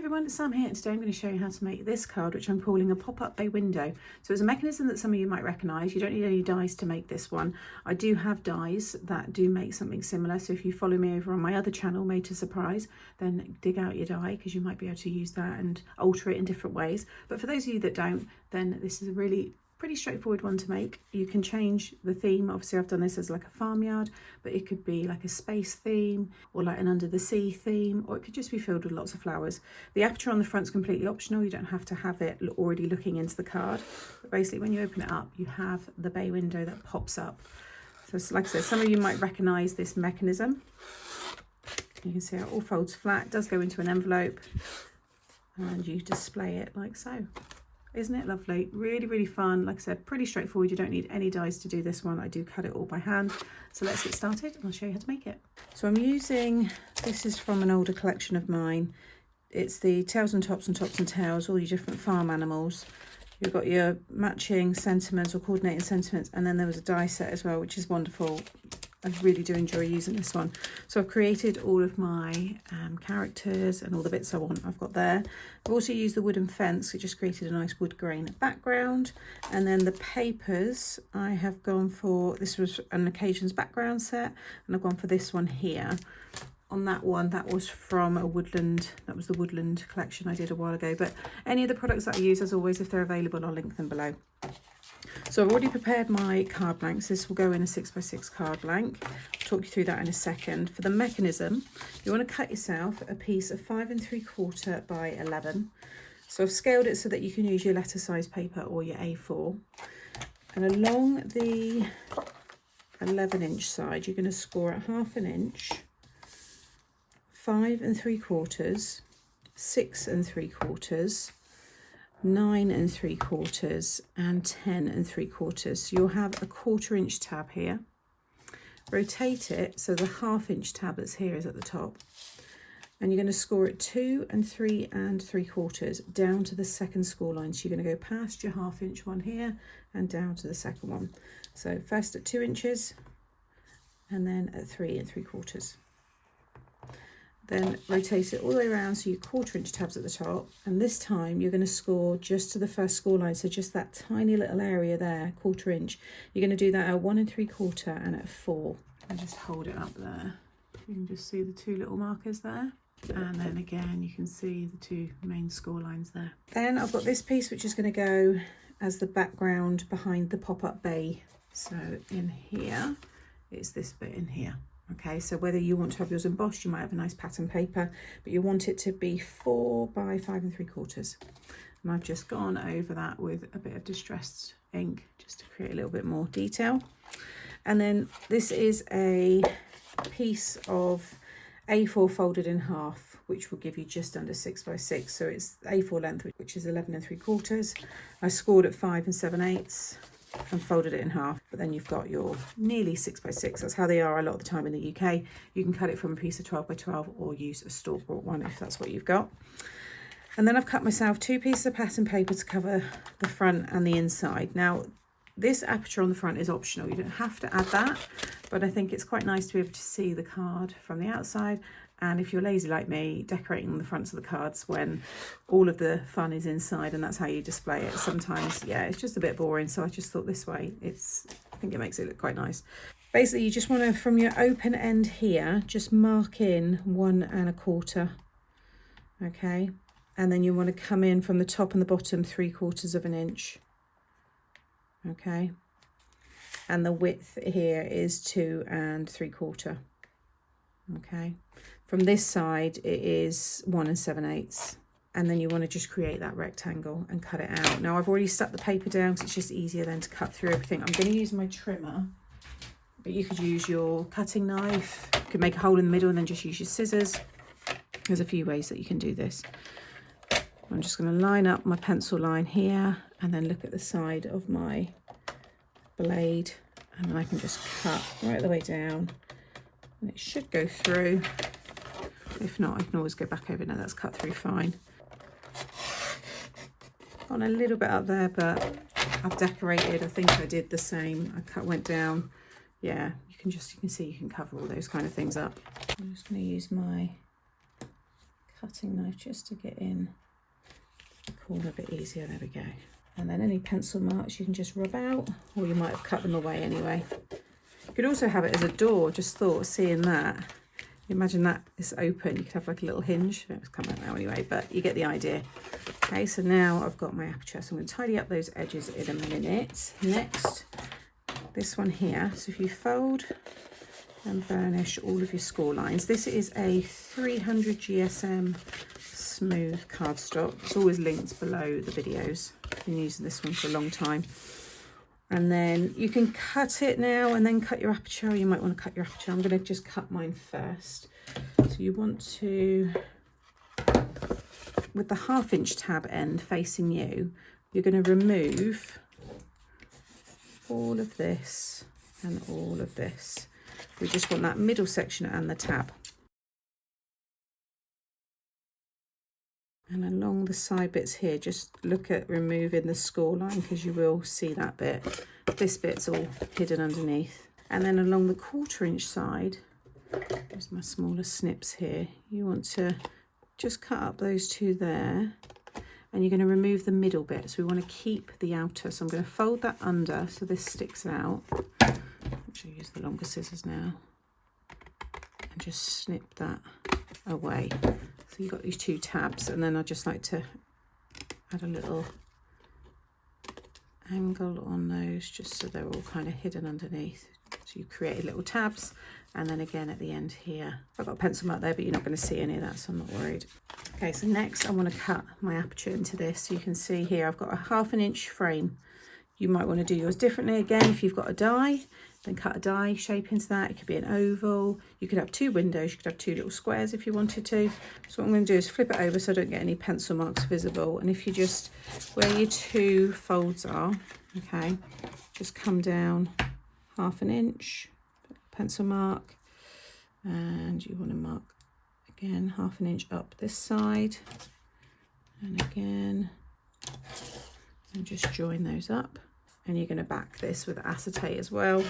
everyone, it's Sam here, and today I'm going to show you how to make this card, which I'm calling a pop-up bay window. So it's a mechanism that some of you might recognise. You don't need any dies to make this one. I do have dies that do make something similar, so if you follow me over on my other channel, Made to Surprise, then dig out your die because you might be able to use that and alter it in different ways. But for those of you that don't, then this is a really pretty straightforward one to make. You can change the theme. Obviously I've done this as like a farmyard, but it could be like a space theme or like an under the sea theme, or it could just be filled with lots of flowers. The aperture on the front's completely optional. You don't have to have it already looking into the card, but basically when you open it up you have the bay window that pops up. So like I said, some of you might recognize this mechanism. You can see how it all folds flat. It does go into an envelope and you display it like so. Isn't it lovely? Really, really fun. Like I said, pretty straightforward. You don't need any dies to do this one. I do cut it all by hand. So let's get started and I'll show you how to make it. So I'm using, this is from an older collection of mine. It's the tails and tops and tops and tails, all your different farm animals. You've got your matching sentiments or coordinating sentiments, and then there was a die set as well, which is wonderful. I really do enjoy using this one. So I've created all of my characters and all the bits I want I've got there. I've also used the wooden fence. It just created a nice wood grain background. And then the papers, I have gone for, this was an occasions background set, and I've gone for this one here. On that one, that was from a woodland, that was the woodland collection I did a while ago. But any of the products that I use, as always, if they're available, I'll link them below. So I've already prepared my card blanks. This will go in a 6x6 card blank. I'll talk you through that in a second. For the mechanism, you want to cut yourself a piece of 5 3/4 by 11. So I've scaled it so that you can use your letter size paper or your A4. And along the 11-inch side, you're going to score at 1/2 inch, 5 3/4, 6 3/4, 9 3/4 and 10 3/4. So you'll have a 1/4 inch tab here. Rotate it so the 1/2 inch tab that's here is at the top, and you're going to score at 2 3 3/4 down to the second score line. So you're going to go past your 1/2 inch one here and down to the second one. So first at 2 inches and then at 3 3/4. Then rotate it all the way around so your 1/4 inch tabs at the top, and this time you're going to score just to the first score line, so just that tiny little area there, 1/4 inch. You're going to do that at 1 3/4 and at 4. And just hold it up there. You can just see the two little markers there, and then again you can see the two main score lines there. Then I've got this piece which is going to go as the background behind the pop-up bay. So in here, it's this bit in here. Okay, so whether you want to have yours embossed, you might have a nice pattern paper, but you want it to be 4 by 5 3/4. And I've just gone over that with a bit of distressed ink just to create a little bit more detail. And then this is a piece of A4 folded in half, which will give you just under 6x6. So it's A4 length, which is 11 3/4. I scored at 5 7/8. And folded it in half, but then you've got your nearly 6x6. That's how they are a lot of the time in the UK. You can cut it from a piece of 12 by 12 or use a store bought one if that's what you've got. And then I've cut myself 2 pieces of pattern paper to cover the front and the inside. Now this aperture on the front is optional. You don't have to add that, but I think it's quite nice to be able to see the card from the outside. And if you're lazy like me, decorating the fronts of the cards when all of the fun is inside and that's how you display it, sometimes, yeah, it's just a bit boring. So I just thought this way, I think it makes it look quite nice. Basically, you just want to, from your open end here, just mark in 1 1/4. Okay. And then you want to come in from the top and the bottom 3/4 inch. Okay. And the width here is 2 3/4. Okay. From this side, it is 1 7/8. And then you want to just create that rectangle and cut it out. Now, I've already stuck the paper down because it's just easier then to cut through everything. I'm going to use my trimmer, but you could use your cutting knife. You could make a hole in the middle and then just use your scissors. There's a few ways that you can do this. I'm just going to line up my pencil line here and then look at the side of my blade, and then I can just cut right the way down. And it should go through. If not, I can always go back over. Now that's cut through fine. Got a little bit up there, but I've decorated. I think I did the same. Went down. Yeah, you can see you can cover all those kind of things up. I'm just going to use my cutting knife just to get in the corner a bit easier. There we go. And then any pencil marks you can just rub out, or you might have cut them away anyway. You could also have it as a door, just thought, seeing that. Imagine that is open, you could have like a little hinge. It's come out now anyway, but you get the idea. Okay, so now I've got my aperture, so I'm going to tidy up those edges in a minute. Next, this one here. So if you fold and burnish all of your score lines, this is a 300 GSM smooth cardstock. It's always linked below the videos. I've been using this one for a long time. And then you can cut it now and then cut your aperture. You might want to cut your aperture. I'm going to just cut mine first. So you want to, with the 1/2 inch tab end facing you, you're going to remove all of this and all of this. We just want that middle section and the tab. And along the side bits here, just look at removing the score line, because you will see that bit. This bit's all hidden underneath. And then along the 1/4 inch side, there's my smaller snips here. You want to just cut up those two there. And you're going to remove the middle bit. So we want to keep the outer. So I'm going to fold that under so this sticks out. I'll use the longer scissors now. And just snip that away. So you've got these two tabs, and then I just like to add a little angle on those just so they're all kind of hidden underneath. So you create little tabs, and then again at the end here. I've got a pencil mark there, but you're not going to see any of that, so I'm not worried. Okay, so next I want to cut my aperture into this. So you can see here I've got a 1/2 inch frame. You might want to do yours differently. Again, if you've got a die, then cut a die shape into that. It could be an oval. You could have 2 windows. You could have 2 little squares if you wanted to. So what I'm going to do is flip it over so I don't get any pencil marks visible. And if you just, where your 2 folds are, okay, just come down 1/2 inch, pencil mark, and you want to mark again 1/2 inch up this side, and again, and just join those up. And you're going to back this with acetate as well,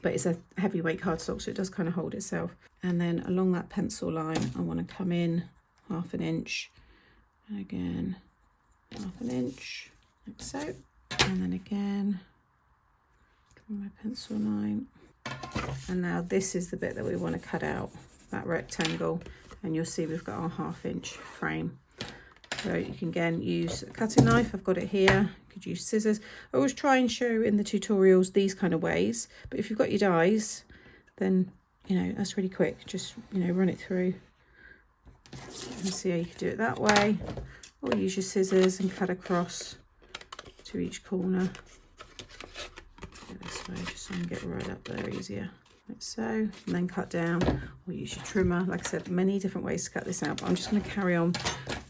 but it's a heavyweight cardstock, so it does kind of hold itself. And then along that pencil line, I want to come in 1/2 inch, and again 1/2 inch, like so, and then again draw my pencil line. And now this is the bit that we want to cut out, that rectangle, and you'll see we've got our 1/2 inch frame. So you can again use a cutting knife. I've got it here. You could use scissors. I always try and show in the tutorials these kind of ways, but if you've got your dies, then you know that's really quick. Just run it through and see how you can do it that way, or use your scissors and cut across to each corner. Go this way just so I can get right up there easier, like so, and then cut down, or use your trimmer. Like I said, many different ways to cut this out, but I'm just going to carry on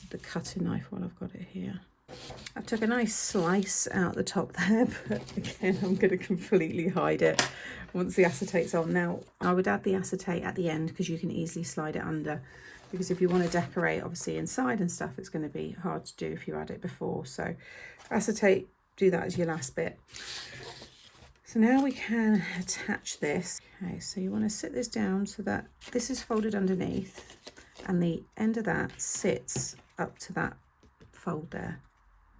the cutting knife while I've got it here. I took a nice slice out the top there, but again I'm going to completely hide it once the acetate's on. Now I would add the acetate at the end because you can easily slide it under, because if you want to decorate obviously inside and stuff, it's going to be hard to do if you add it before. So acetate, do that as your last bit. So now we can attach this. Okay, so you want to sit this down so that this is folded underneath and the end of that sits up to that fold there.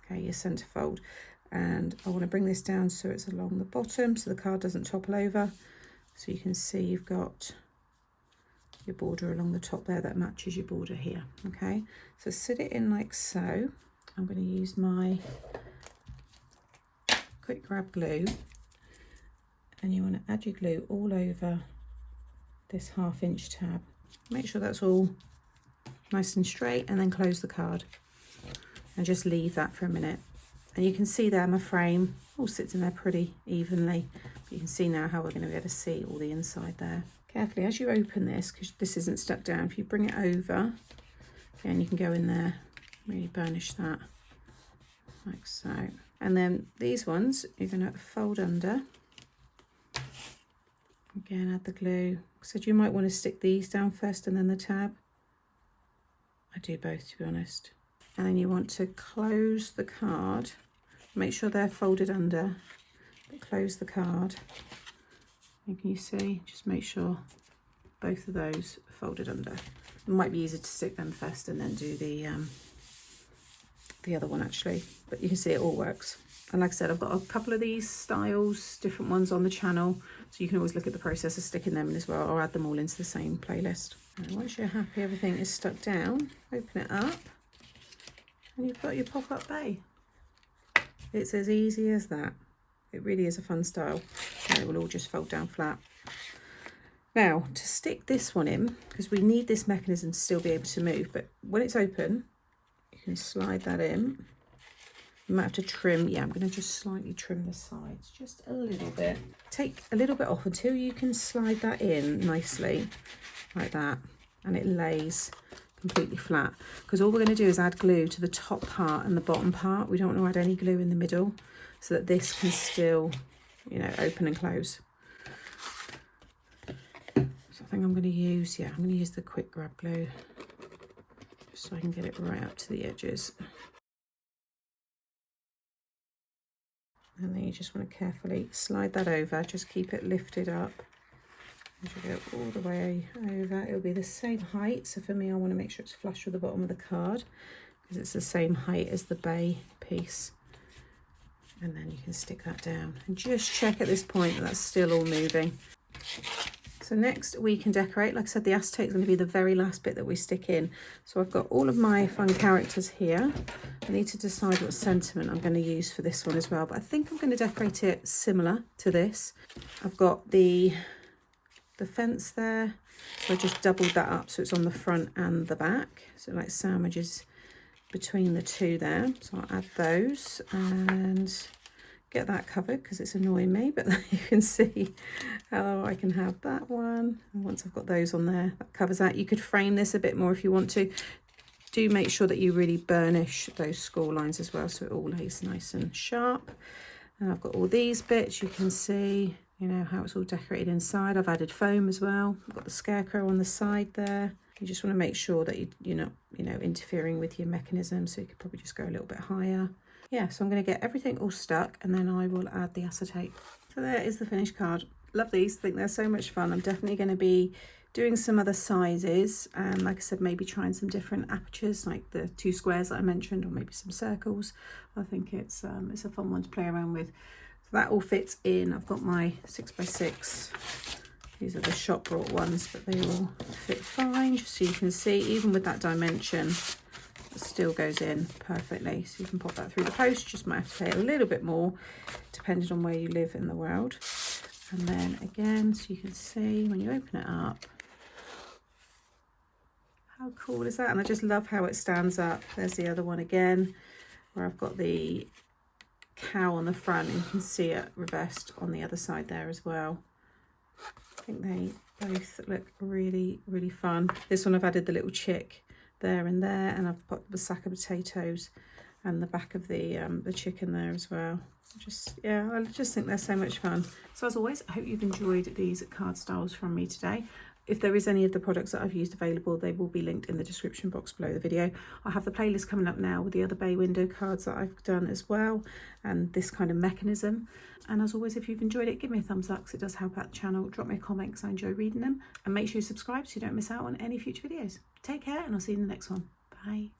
Okay, your center fold. And I want to bring this down so it's along the bottom so the card doesn't topple over. So you can see you've got your border along the top there that matches your border here. Okay, so sit it in like so. I'm going to use my quick grab glue, and you want to add your glue all over this 1/2 inch tab. Make sure that's all nice and straight, and then close the card and just leave that for a minute. And you can see there my frame all sits in there pretty evenly. But you can see now how we're going to be able to see all the inside there. Carefully as you open this, because this isn't stuck down, if you bring it over, and you can go in there, really burnish that like so. And then these ones you're going to fold under. Again, add the glue. So you might want to stick these down first and then the tab. I do both, to be honest. And then you want to close the card. Make sure they're folded under, but close the card. And can you see? Just make sure both of those are folded under. It might be easier to stick them first and then do the other one actually, but you can see it all works. And like I said, I've got a couple of these styles, different ones on the channel, so you can always look at the process of sticking them in as well, or add them all into the same playlist. And once you're happy everything is stuck down, open it up and you've got your pop-up bay. It's as easy as that. It really is a fun style, and it will all just fold down flat. Now to stick this one in, because we need this mechanism to still be able to move, but when it's open you can slide that in. You might have to trim, yeah, I'm going to just slightly trim the sides, just a little bit. Take a little bit off until you can slide that in nicely, like that, and it lays completely flat. Because all we're going to do is add glue to the top part and the bottom part. We don't want to add any glue in the middle, so that this can still, you know, open and close. So I think I'm going to use, yeah, I'm going to use the quick grab glue, just so I can get it right up to the edges. And then you just want to carefully slide that over, just keep it lifted up as you go all the way over. It'll be the same height, so for me I want to make sure it's flush with the bottom of the card, because it's the same height as the bay piece. And then you can stick that down and just check at this point that that's still all moving. So next we can decorate. Like I said, the acetate is going to be the very last bit that we stick in. So I've got all of my fun characters here. I need to decide what sentiment I'm going to use for this one as well, but I think I'm going to decorate it similar to this. I've got the fence there, so I just doubled that up so it's on the front and the back, so it like sandwiches between the two there. So I'll add those and get that covered because it's annoying me, but you can see how I can have that one. And once I've got those on there, that covers that. You could frame this a bit more if you want to. Do make sure that you really burnish those score lines as well, so it all lays nice and sharp. And I've got all these bits. You can see, you know, how it's all decorated inside. I've added foam as well. I've got the scarecrow on the side there. You just want to make sure that you're not, you know, interfering with your mechanism, so you could probably just go a little bit higher. Yeah, so I'm going to get everything all stuck and then I will add the acetate. So there is the finished card. Love these, I think they're so much fun. I'm definitely going to be doing some other sizes, and like I said, maybe trying some different apertures, like the 2 squares that I mentioned, or maybe some circles. I think it's a fun one to play around with. So that all fits in. I've got my 6x6. These are the shop brought ones, but they all fit fine, just so you can see, even with that dimension, it still goes in perfectly. So you can pop that through the post. Just might have to pay a little bit more depending on where you live in the world. And then again, so you can see when you open it up, how cool is that? And I just love how it stands up. There's the other one again, where I've got the cow on the front, and you can see it reversed on the other side there as well. I think they both look really, really fun. This one I've added the little chick there and there, and I've put the sack of potatoes and the back of the chicken there as well. Yeah, I just think they're so much fun. So as always, I hope you've enjoyed these card styles from me today. If there is any of the products that I've used available, they will be linked in the description box below the video. I have the playlist coming up now with the other bay window cards that I've done as well, and this kind of mechanism. And as always, if you've enjoyed it, give me a thumbs up because it does help out the channel. Drop me a comment because I enjoy reading them, and make sure you subscribe so you don't miss out on any future videos. Take care, and I'll see you in the next one. Bye.